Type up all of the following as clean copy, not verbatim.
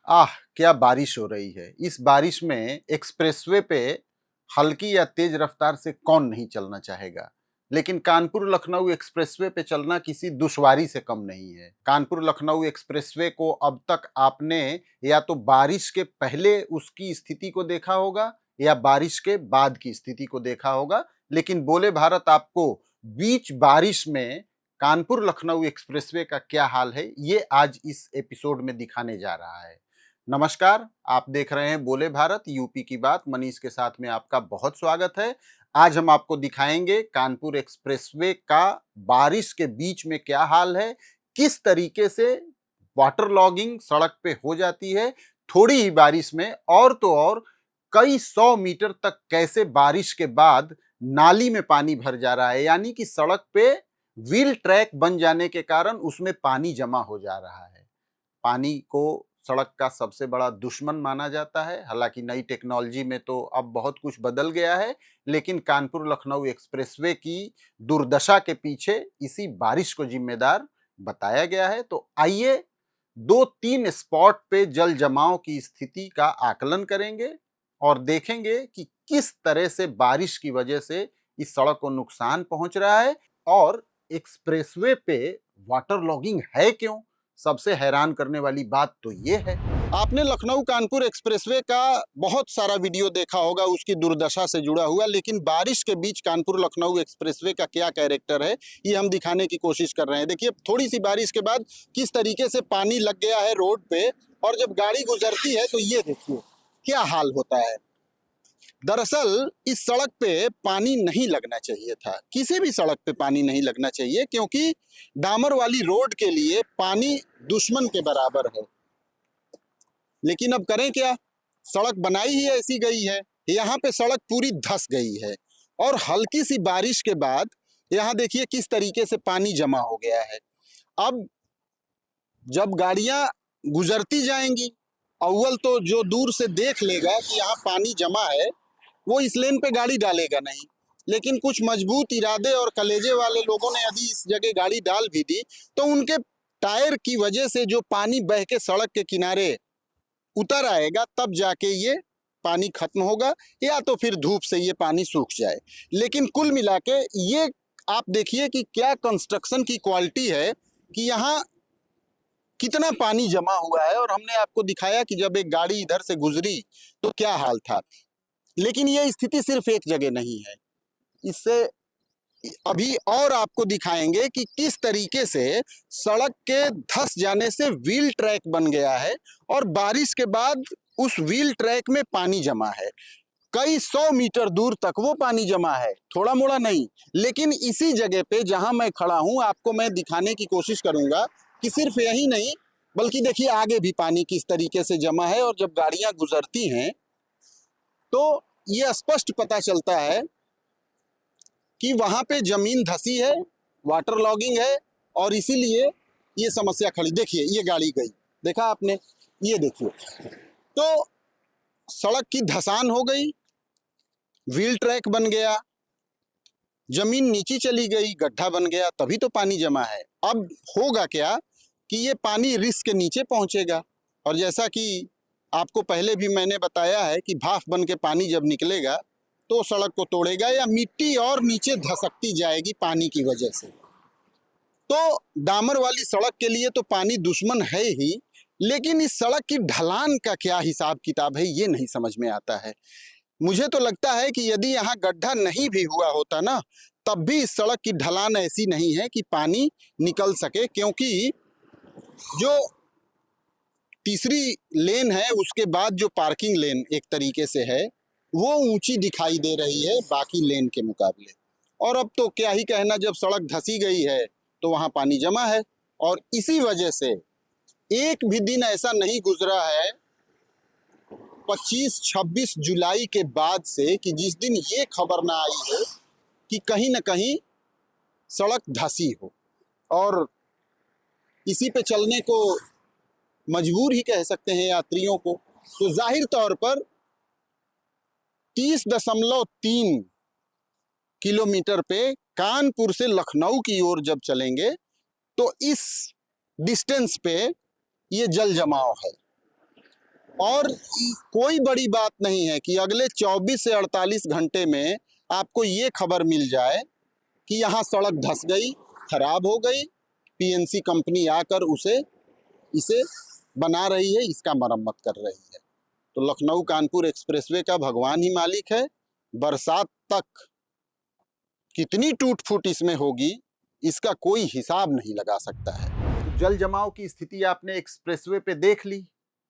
आह! क्या बारिश हो रही है। इस बारिश में एक्सप्रेसवे पे हल्की या तेज रफ्तार से कौन नहीं चलना चाहेगा। लेकिन कानपुर लखनऊ एक्सप्रेसवे पे चलना किसी दुश्वारी से कम नहीं है। कानपुर लखनऊ एक्सप्रेसवे को अब तक आपने या तो बारिश के पहले उसकी स्थिति को देखा होगा या बारिश के बाद की स्थिति को देखा होगा। लेकिन बोले भारत आपको बीच बारिश में कानपुर लखनऊ एक्सप्रेसवे का क्या हाल है, ये आज इस एपिसोड में दिखाने जा रहा है। नमस्कार, आप देख रहे हैं बोले भारत यूपी की बात। मनीष के साथ में आपका बहुत स्वागत है। आज हम आपको दिखाएंगे कानपुर एक्सप्रेसवे का बारिश के बीच में क्या हाल है, किस तरीके से वाटर लॉगिंग सड़क पे हो जाती है थोड़ी ही बारिश में, और तो और कई 100 मीटर तक कैसे बारिश के बाद नाली में पानी भर जा रहा है, यानी कि सड़क पे व्हील ट्रैक बन जाने के कारण उसमें पानी जमा हो जा रहा है। पानी को सड़क का सबसे बड़ा दुश्मन माना जाता है। हालांकि नई टेक्नोलॉजी में तो अब बहुत कुछ बदल गया है, लेकिन कानपुर लखनऊ एक्सप्रेसवे की दुर्दशा के पीछे इसी बारिश को जिम्मेदार बताया गया है। तो आइए 2-3 स्पॉट पे जल जमाव की स्थिति का आकलन करेंगे और देखेंगे कि किस तरह से बारिश की वजह से इस सड़क को नुकसान पहुंच रहा है और एक्सप्रेसवे पे वाटर लॉगिंग है क्यों। सबसे हैरान करने वाली बात तो ये है, आपने लखनऊ कानपुर एक्सप्रेसवे का बहुत सारा वीडियो देखा होगा उसकी दुर्दशा से जुड़ा हुआ, लेकिन बारिश के बीच कानपुर लखनऊ एक्सप्रेसवे का क्या कैरेक्टर है ये हम दिखाने की कोशिश कर रहे हैं। देखिए, थोड़ी सी बारिश के बाद किस तरीके से पानी लग गया है रोड पे, और जब गाड़ी गुजरती है तो ये देखिए क्या हाल होता है। दरअसल इस सड़क पे पानी नहीं लगना चाहिए था, किसी भी सड़क पे पानी नहीं लगना चाहिए, क्योंकि डामर वाली रोड के लिए पानी दुश्मन के बराबर है। लेकिन अब करें क्या, सड़क बनाई ही ऐसी गई है, यहाँ पे सड़क पूरी धंस गई है और हल्की सी बारिश के बाद यहाँ देखिए किस तरीके से पानी जमा हो गया है। अब जब गाड़ियां गुजरती जाएंगी, अव्वल तो जो दूर से देख लेगा कि यहाँ पानी जमा है वो इस लेन पे गाड़ी डालेगा नहीं, लेकिन कुछ मजबूत इरादे और कलेजे वाले लोगों ने यदि इस जगह गाड़ी डाल भी दी तो उनके टायर की वजह से जो पानी बह के सड़क के किनारे उतर आएगा, तब जाके ये पानी खत्म होगा, या तो फिर धूप से ये पानी सूख जाए। लेकिन कुल मिला के ये आप देखिए कि क्या कंस्ट्रक्शन की क्वालिटी है कि यहाँ कितना पानी जमा हुआ है। और हमने आपको दिखाया कि जब एक गाड़ी इधर से गुजरी तो क्या हाल था। लेकिन ये स्थिति सिर्फ एक जगह नहीं है, इससे अभी और आपको दिखाएंगे कि किस तरीके से सड़क के धंस जाने से व्हील ट्रैक बन गया है और बारिश के बाद उस व्हील ट्रैक में पानी जमा है। कई 100 मीटर दूर तक वो पानी जमा है, थोड़ा मोड़ा नहीं। लेकिन इसी जगह पे जहां मैं खड़ा हूं आपको मैं दिखाने की कोशिश करूंगा कि सिर्फ यही नहीं बल्कि देखिए आगे भी पानी किस तरीके से जमा है, और जब गाड़ियां गुजरती हैं तो ये स्पष्ट पता चलता है कि वहां पे जमीन धसी है, वाटर लॉगिंग है, और इसीलिए ये समस्या खड़ी। देखिए ये गाड़ी गई, देखा आपने, ये देखिए, तो सड़क की धसान हो गई, व्हील ट्रैक बन गया, जमीन नीचे चली गई, गड्ढा बन गया, तभी तो पानी जमा है। अब होगा क्या कि ये पानी रिस के नीचे पहुंचेगा, और जैसा कि आपको पहले भी मैंने बताया है कि भाप बन के पानी जब निकलेगा तो सड़क को तोड़ेगा या मिट्टी और नीचे धसकती जाएगी पानी की वजह से। तो डामर वाली सड़क के लिए तो पानी दुश्मन है ही, लेकिन इस सड़क की ढलान का क्या हिसाब किताब है ये नहीं समझ में आता है। मुझे तो लगता है कि यदि यहाँ गड्ढा नहीं भी हुआ होता ना, तब भी इस सड़क की ढलान ऐसी नहीं है कि पानी निकल सके, क्योंकि जो तीसरी लेन है उसके बाद जो पार्किंग लेन एक तरीके से है वो ऊंची दिखाई दे रही है बाकी लेन के मुकाबले। और अब तो क्या ही कहना, जब सड़क धसी गई है तो वहां पानी जमा है, और इसी वजह से एक भी दिन ऐसा नहीं गुजरा है 25-26 जुलाई के बाद से कि जिस दिन ये खबर ना आई है कि कहीं ना कहीं सड़क धसी हो, और इसी पे चलने को मजबूर ही कह सकते हैं यात्रियों को। तो जाहिर तौर पर 30.3 किलोमीटर पे कानपुर से लखनऊ की ओर जब चलेंगे तो इस डिस्टेंस पे ये जल जमाव है। और कोई बड़ी बात नहीं है कि अगले 24 से 48 घंटे में आपको ये खबर मिल जाए कि यहाँ सड़क धंस गई, खराब हो गई, पीएनसी कंपनी आकर इसे बना रही है, इसका मरम्मत कर रही है। तो लखनऊ कानपुर एक्सप्रेसवे का भगवान ही मालिक है। बरसात तक कितनी टूट फूट इसमें होगी, इसका कोई हिसाब नहीं लगा सकता है। तो जल जमाव की स्थिति आपने एक्सप्रेसवे पे देख ली।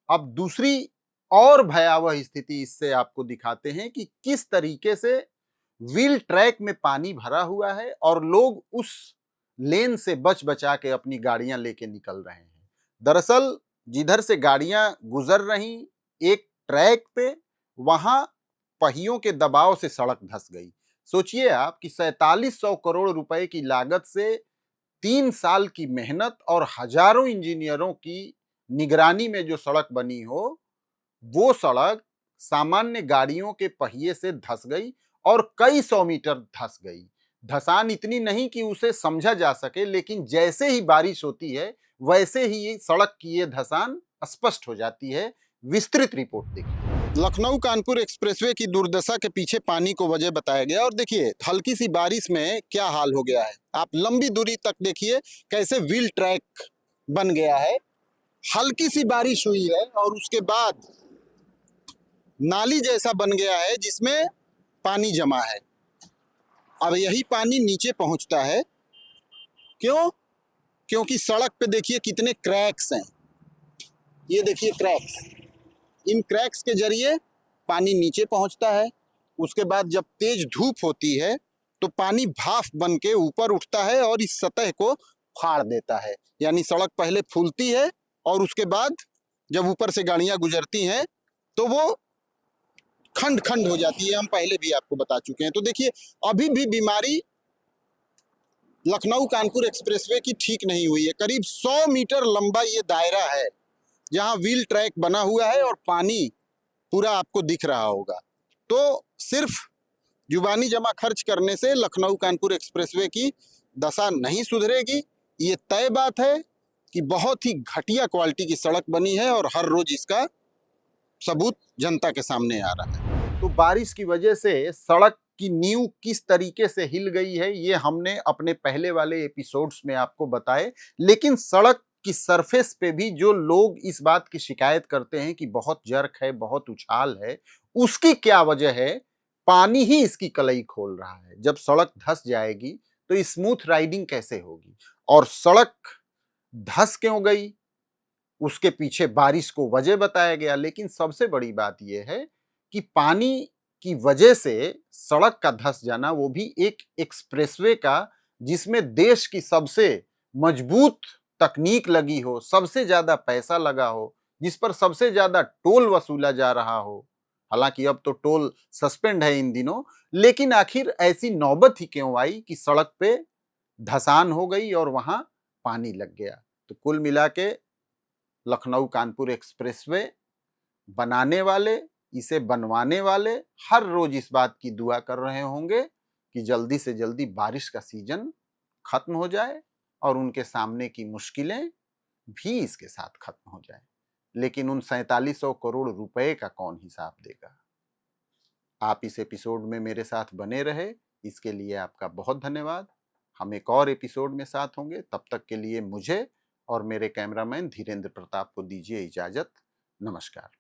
अब दूसरी और भयावह स्थिति इससे आपको दिखाते हैं कि किस तरीके से व्हील ट्रैक में पानी भरा हुआ है और लोग उस लेन से बच बचा के अपनी गाड़ियां लेके निकल रहे हैं। दरअसल जिधर से गाड़ियां गुजर रही एक ट्रैक पे, वहां पहियों के दबाव से सड़क धंस गई। सोचिए आप कि 4700 करोड़ रुपए की लागत से 3 साल की मेहनत और हजारों इंजीनियरों की निगरानी में जो सड़क बनी हो, वो सड़क सामान्य गाड़ियों के पहिए से धंस गई और कई सौ मीटर धंस गई। धसान इतनी नहीं कि उसे समझा जा सके, लेकिन जैसे ही बारिश होती है वैसे ही सड़क की ये धसान स्पष्ट हो जाती है। विस्तृत रिपोर्ट देखिए। लखनऊ कानपुर एक्सप्रेसवे की दुर्दशा के पीछे पानी को वजह बताया गया। और देखिए हल्की सी बारिश में क्या हाल हो गया है। आप लंबी दूरी तक देखिए कैसे व्हील ट्रैक बन गया है। हल्की सी बारिश हुई है और उसके बाद नाली जैसा बन गया है जिसमें पानी जमा है। अब यही पानी नीचे पहुंचता है। क्यों? क्योंकि सड़क पे देखिए कितने क्रैक्स हैं। ये देखिए क्रैक्स, इन क्रैक्स के जरिए पानी नीचे पहुंचता है। उसके बाद जब तेज धूप होती है तो पानी भाप बन के ऊपर उठता है और इस सतह को फाड़ देता है। यानी सड़क पहले फूलती है और उसके बाद जब ऊपर से गाड़ियां गुजरती हैं तो वो खंड खंड हो जाती है। हम पहले भी आपको बता चुके हैं। तो देखिए अभी भी बीमारी लखनऊ कानपुर एक्सप्रेसवे की ठीक नहीं हुई है। करीब 100 मीटर लंबा ये दायरा है जहां व्हील ट्रैक बना हुआ है और पानी पूरा आपको दिख रहा होगा। तो सिर्फ जुबानी जमा खर्च करने से लखनऊ कानपुर एक्सप्रेसवे की दशा नहीं सुधरेगी। ये तय बात है कि बहुत ही घटिया क्वालिटी की सड़क बनी है और हर रोज इसका सबूत जनता के सामने आ रहा है। तो बारिश की वजह से सड़क की नींव किस तरीके से हिल गई है, ये हमने अपने पहले वाले एपिसोड्स में आपको बताए। लेकिन सड़क की सरफेस पे भी जो लोग इस बात की शिकायत करते हैं कि बहुत जर्क है, बहुत उछाल है, उसकी क्या वजह है? पानी ही इसकी कलई खोल रहा है। जब सड़क धंस जाएगी तो स्मूथ राइडिंग कैसे होगी? और सड़क धंस क्यों गई, उसके पीछे बारिश को वजह बताया गया। लेकिन सबसे बड़ी बात यह है कि पानी की वजह से सड़क का धंस जाना, वो भी एक एक्सप्रेसवे का, जिसमें देश की सबसे मजबूत तकनीक लगी हो, सबसे ज्यादा पैसा लगा हो, जिस पर सबसे ज्यादा टोल वसूला जा रहा हो। हालांकि अब तो टोल सस्पेंड है इन दिनों, लेकिन आखिर ऐसी नौबत ही क्यों आई कि सड़क पे धसान हो गई और वहां पानी लग गया? तो कुल मिला के लखनऊ कानपुर एक्सप्रेसवे बनाने वाले, इसे बनवाने वाले हर रोज इस बात की दुआ कर रहे होंगे कि जल्दी से जल्दी बारिश का सीजन खत्म हो जाए और उनके सामने की मुश्किलें भी इसके साथ खत्म हो जाए। लेकिन उन 4700 करोड़ रुपए का कौन हिसाब देगा? आप इस एपिसोड में मेरे साथ बने रहे, इसके लिए आपका बहुत धन्यवाद। हम एक और एपिसोड में साथ होंगे। तब तक के लिए मुझे और मेरे कैमरामैन धीरेन्द्र प्रताप को दीजिए इजाजत। नमस्कार।